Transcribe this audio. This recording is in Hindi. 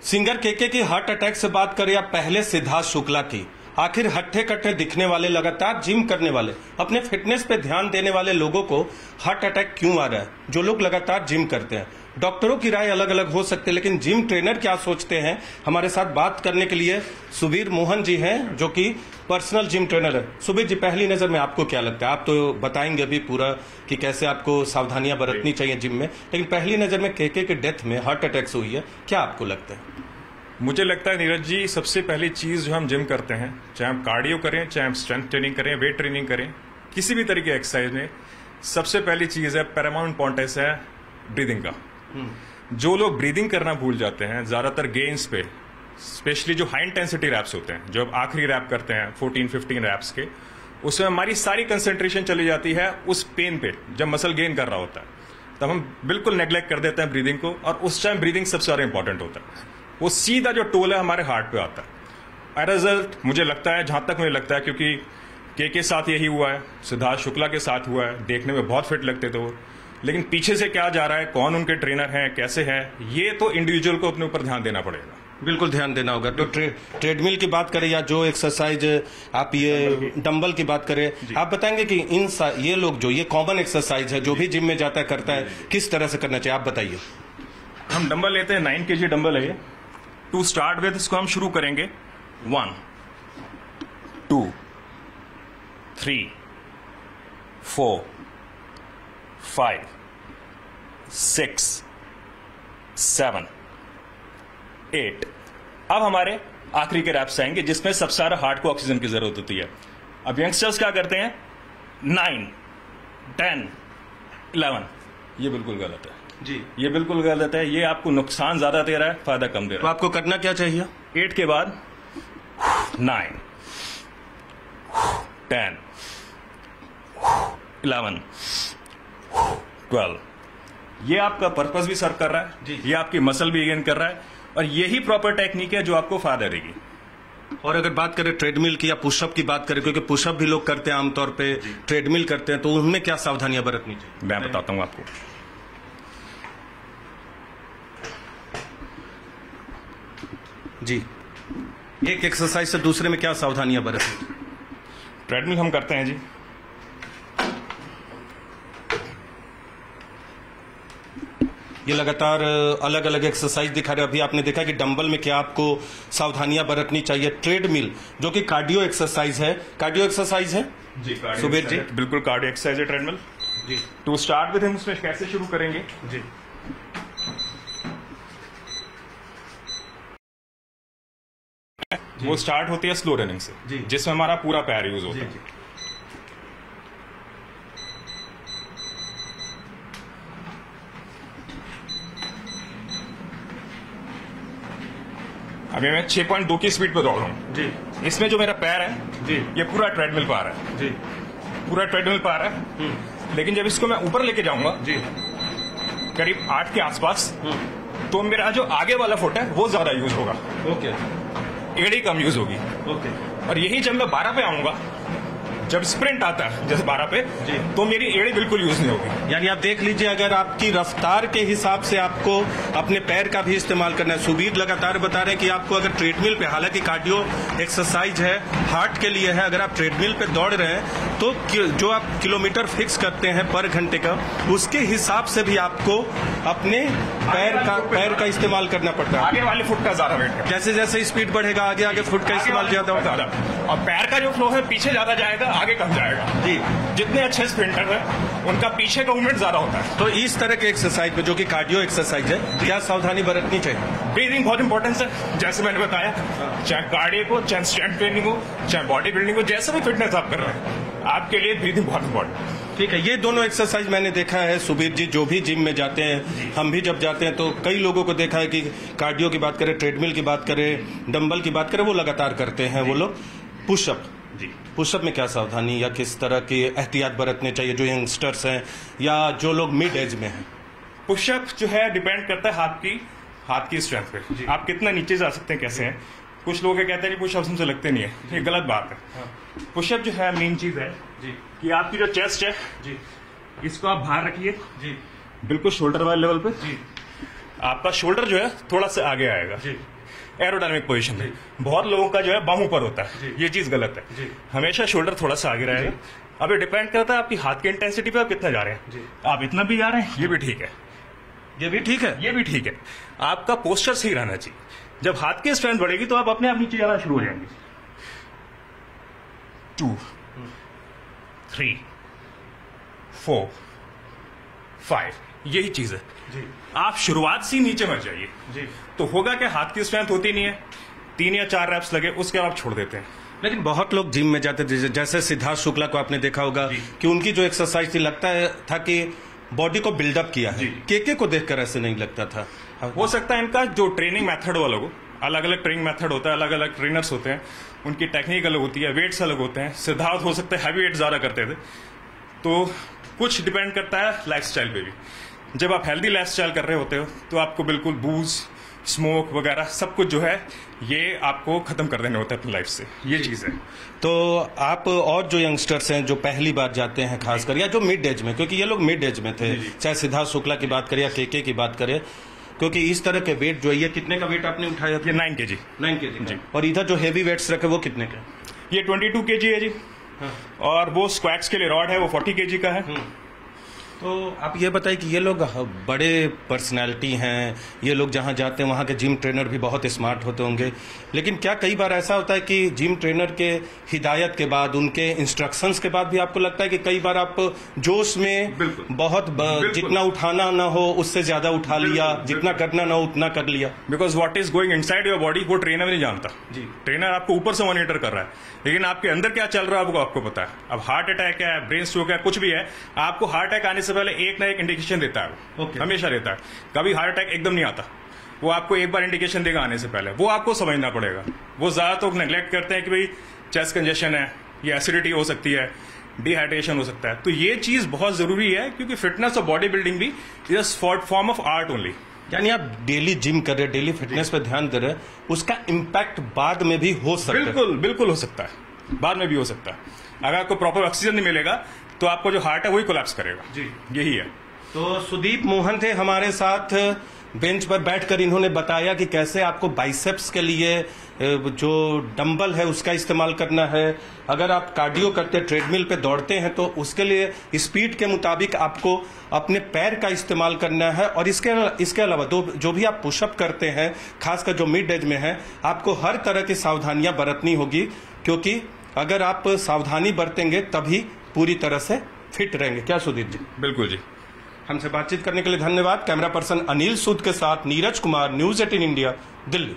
सिंगर केके की हार्ट अटैक से बात करें या पहले सिद्धार्थ शुक्ला की, आखिर हट्ठे कट्ठे दिखने वाले, लगातार जिम करने वाले, अपने फिटनेस पे ध्यान देने वाले लोगों को हार्ट अटैक क्यों आ रहा है? जो लोग लगातार जिम करते हैं। डॉक्टरों की राय अलग अलग हो सकती है, लेकिन जिम ट्रेनर क्या सोचते हैं, हमारे साथ बात करने के लिए सुबीर मोहन जी हैं, जो कि पर्सनल जिम ट्रेनर है। सुबीर जी, पहली नजर में आपको क्या लगता है? आप तो बताएंगे अभी पूरा कि कैसे आपको सावधानियां बरतनी चाहिए जिम में, लेकिन पहली नजर में केके की डेथ में हार्ट अटैक से हुई है, क्या आपको लगता है? मुझे लगता है नीरज जी, सबसे पहली चीज जो हम जिम करते हैं, चाहे हम कार्डियो करें, चाहे हम स्ट्रेंथ ट्रेनिंग करें, वेट ट्रेनिंग करें, किसी भी तरीके एक्सरसाइज में सबसे पहली चीज है, पैरामाउंट इंपॉर्टेंस है ब्रीदिंग का। जो लोग ब्रीदिंग करना भूल जाते हैं, ज्यादातर गेम्स पे, स्पेशली जो हाई इंटेंसिटी रैप्स होते हैं, जो अब आखिरी रैप करते हैं 14-15 रैप्स के, उसमें हमारी सारी कंसंट्रेशन चली जाती है उस पेन पे, जब मसल गेन कर रहा होता है, तब हम बिल्कुल नेग्लेक्ट कर देते हैं ब्रीदिंग को, और उस टाइम ब्रीदिंग सबसे ज्यादा इंपॉर्टेंट होता है। वो सीधा जो टोल है हमारे हार्ट पे आता है। एज रिजल्ट मुझे लगता है, जहां तक मुझे लगता है, क्योंकि के साथ यही हुआ है, सिद्धार्थ शुक्ला के साथ हुआ है, देखने में बहुत फिट लगते थे वो, लेकिन पीछे से क्या जा रहा है, कौन उनके ट्रेनर हैं, कैसे हैं, ये तो इंडिविजुअल को अपने ऊपर ध्यान देना पड़ेगा। बिल्कुल ध्यान देना होगा। तो ट्रेडमिल की बात करें या जो एक्सरसाइज आप ये डंबल की बात करें, आप बताएंगे कि ये लोग जो ये कॉमन एक्सरसाइज है, जो भी जिम में जाता है करता है, किस तरह से करना चाहिए, आप बताइए। हम डंबल लेते हैं, 9 kg डंबल है ये। टू स्टार्ट विद इसको हम शुरू करेंगे 1 2 3 4 5 6 7 8। अब हमारे आखिरी के रैप्स आएंगे, जिसमें सबसे सारा हार्ट को ऑक्सीजन की जरूरत होती है। अब यंगस्टर्स क्या करते हैं, 9 10 11। ये बिल्कुल गलत है जी, ये बिल्कुल गलत है। ये आपको नुकसान ज्यादा दे रहा है, फायदा कम दे रहा है। तो आपको करना क्या चाहिए? 8 के बाद 9 10 11 12। ये आपका पर्पस भी सर्व कर रहा है जी। ये आपकी मसल भी गेन कर रहा है, और यही प्रॉपर टेक्निक है जो आपको फायदा देगी। और अगर बात करें ट्रेडमिल की या पुशअप की बात करें, क्योंकि पुशअप भी लोग करते हैं आमतौर पे, ट्रेडमिल करते हैं, तो उनमें क्या सावधानियां बरतनी चाहिए? मैं बताता हूं आपको। जी, एक एक्सरसाइज से दूसरे में क्या सावधानियां बरतनी? ट्रेडमिल हम करते हैं जी, ये लगातार अलग अलग एक्सरसाइज दिखा रहे हैं। अभी आपने देखा कि डंबल में क्या आपको सावधानियां बरतनी चाहिए। ट्रेडमिल जो कि कार्डियो एक्सरसाइज है, कार्डियो एक्सरसाइज है जी सुबीर जी, बिल्कुल कार्डियो एक्सरसाइज है ट्रेडमिल जी। टू स्टार्ट विद हम उसमें कैसे शुरू करेंगे जी, वो स्टार्ट होती है स्लो रनिंग से, जिसमें हमारा पूरा पैर यूज होता है। अभी मैं 6.2 की स्पीड पे दौड़ रहा हूँ जी। इसमें जो मेरा पैर है जी, ये पूरा ट्रेडमिल पे आ रहा है जी, पूरा ट्रेडमिल पे आ रहा है। लेकिन जब इसको मैं ऊपर लेके जाऊंगा जी, करीब 8 के आसपास, तो मेरा जो आगे वाला फुट है वो ज्यादा यूज होगा, ओके, एड़ी कम यूज होगी। ओके। और यही जब मैं 12 पे आऊंगा, जब स्प्रिंट आता है जैसे 12 पे, जी, तो मेरी एड़ी बिल्कुल यूज नहीं होगी। यानी आप देख लीजिए, अगर आपकी रफ्तार के हिसाब से आपको अपने पैर का भी इस्तेमाल करना है। सुबीर लगातार बता रहे हैं कि आपको अगर ट्रेडमिल पे, हालांकि कार्डियो एक्सरसाइज है, हार्ट के लिए है, अगर आप ट्रेडमिल पे दौड़ रहे हैं तो जो आप किलोमीटर फिक्स करते हैं पर घंटे का, उसके हिसाब से भी आपको अपने पैर का इस्तेमाल करना पड़ता है। आगे वाले फुट का ज्यादा वेट है, जैसे जैसे स्पीड बढ़ेगा आगे आगे फुट का इस्तेमाल ज्यादा होगा, और पैर का जो फ्लो है पीछे ज्यादा जाएगा, आगे कम जाएगा जी। जितने अच्छे स्प्रिंटर है उनका पीछे का मूवमेंट ज्यादा होता है। तो इस तरह के एक्सरसाइज में, जो कि कार्डियो एक्सरसाइज है, क्या सावधानी बरतनी चाहिए? ब्रीदिंग बहुत इंपॉर्टेंस है, जैसे मैंने बताया, चाहे कार्डियो हो, चाहे स्ट्रेंथ ट्रेनिंग हो, चाहे बॉडी बिल्डिंग हो, जैसे भी फिटनेस आप कर रहे हैं, आपके लिए ब्रीदिंग बहुत इंपॉर्टेंट है। ठीक है, ये दोनों एक्सरसाइज मैंने देखा है सुबीर जी, जो भी जिम में जाते हैं, हम भी जब जाते हैं तो कई लोगों को देखा है कि कार्डियो की बात करें, ट्रेडमिल की बात करें, डंबल की बात करें, वो लगातार करते हैं वो लोग। पुशअप जी, पुशअप में क्या सावधानी या किस तरह की एहतियात बरतने चाहिए जो यंगस्टर्स हैं या जो लोग मिड एज में हैं? पुशअप जो है डिपेंड करता है हाथ की स्ट्रेंथ पे, आप कितना नीचे जा सकते हैं, कैसे हैं। कुछ लोग कहते हैं कि पुशअप हमसे लगते नहीं है, ये गलत बात है। पुशअप जो है मेन चीज है जी, कि आपकी जो चेस्ट है जी, इसको आप बाहर रखिए जी, बिल्कुल शोल्डर वाले लेवल पे जी, आपका शोल्डर जो है थोड़ा सा आगे आएगा एरोडायनामिक पोजीशन में। बहुत लोगों का जो है बाहों पर होता है, ये चीज गलत है। हमेशा शोल्डर थोड़ा सा आगे रहेगा। अब ये डिपेंड करता है आपकी हाथ की इंटेंसिटी पे आप कितना जा रहे हैं। आप इतना भी जा रहे हैं, ये भी ठीक है, ये भी ठीक है, ये भी ठीक है। आपका पोस्चर सही रहना चाहिए। जब हाथ की स्ट्रेंथ बढ़ेगी तो आप अपने आप नीचे जाना शुरू हो जाएंगे। 2 3 4 5 यही चीज है। आप शुरुआत से ही नीचे मत जाइए। तो होगा कि हाथ की स्ट्रेंथ होती नहीं है, 3 या 4 रैप्स लगे, उसके बाद आप छोड़ देते हैं। लेकिन बहुत लोग जिम में जाते थे, जैसे सिद्धार्थ शुक्ला को आपने देखा होगा कि उनकी जो एक्सरसाइज थी, लगता था कि बॉडी को बिल्डअप किया है। केके को देखकर ऐसे नहीं लगता था। हो सकता है इनका जो ट्रेनिंग मेथड वाला हो, अलग अलग ट्रेनिंग मेथड होता है, अलग अलग ट्रेनर्स होते हैं, उनकी टेक्निक अलग होती है, वेट्स अलग होते हैं। सिद्धार्थ हो सकता है हैवी वेट ज्यादा करते थे, तो कुछ डिपेंड करता है लाइफस्टाइल पे भी। जब आप हेल्दी लाइफस्टाइल कर रहे होते हो तो आपको बिल्कुल बूज, स्मोक वगैरह सब कुछ जो है ये आपको खत्म कर देने होता है अपनी लाइफ से, ये चीज है। तो आप और जो यंगस्टर्स हैं जो पहली बार जाते हैं खासकर, या जो मिड एज में, क्योंकि ये लोग मिड एज में थे, चाहे सिद्धार्थ शुक्ला की बात करें या केके की बात करें, क्योंकि इस तरह के वेट जो है, ये कितने का वेट आपने उठाया? ये 9 kg। 9 kg। और इधर जो हेवी वेट्स रखे वो कितने का? ये 22 kg है जी। और वो स्क्वैट्स के लिए रॉड है, वो 40 kg का है। तो आप ये बताइए कि ये लोग बड़े पर्सनालिटी हैं, ये लोग जहाँ जाते हैं वहाँ के जिम ट्रेनर भी बहुत स्मार्ट होते होंगे, लेकिन क्या कई बार ऐसा होता है कि जिम ट्रेनर के हिदायत के बाद, उनके इंस्ट्रक्शंस के बाद भी आपको लगता है कि कई बार आप जोश में बहुत जितना उठाना ना हो उससे ज्यादा उठा लिया, जितना करना ना हो उतना कर लिया? Because what is going inside your body वो ट्रेनर नहीं जानता। ट्रेनर आपको ऊपर से मॉनिटर कर रहा है, लेकिन आपके अंदर क्या चल रहा है वो आपको पता है। अब हार्ट अटैक है, ब्रेन स्ट्रोक है, कुछ भी है, आपको हार्ट अटैक आने से पहले एक ना एक इंडिकेशन देता है। हमेशा देता है। कभी हार्ट अटैक एकदम नहीं आता, वो आपको एक बार इंडिकेशन देगा आने से पहले, वो आपको समझना पड़ेगा। वो ज्यादा तो नेग्लेक्ट करते हैं कि भाई चेस्ट कंजेशन है, ये एसिडिटी हो सकती है, डिहाइड्रेशन हो सकता है। तो ये चीज बहुत जरूरी है, क्योंकि फिटनेस और बॉडी बिल्डिंग भी is form of art only. यानी आप डेली जिम कर रहे हैं, डेली फिटनेस पे ध्यान दे रहे हैं, उसका इम्पैक्ट बाद में भी हो सकता है। बिल्कुल बिल्कुल हो सकता है, बाद में भी हो सकता है। अगर आपको प्रॉपर ऑक्सीजन नहीं मिलेगा तो आपको जो हार्ट है वही कोलैप्स करेगा। यही है। तो सुदीप मोहन थे हमारे साथ, बेंच पर बैठकर इन्होंने बताया कि कैसे आपको बाइसेप्स के लिए जो डंबल है उसका इस्तेमाल करना है। अगर आप कार्डियो करते, ट्रेडमिल पे दौड़ते हैं, तो उसके लिए स्पीड के मुताबिक आपको अपने पैर का इस्तेमाल करना है। और इसके अलावा जो भी आप पुशअप करते हैं, खासकर जो मिड एज में है, आपको हर तरह की सावधानियां बरतनी होगी, क्योंकि अगर आप सावधानी बरतेंगे तभी पूरी तरह से फिट रहेंगे। क्या सुदीप जी? बिल्कुल जी। हमसे बातचीत करने के लिए धन्यवाद। कैमरा पर्सन अनिल सूद के साथ नीरज कुमार, न्यूज 18 इंडिया, दिल्ली।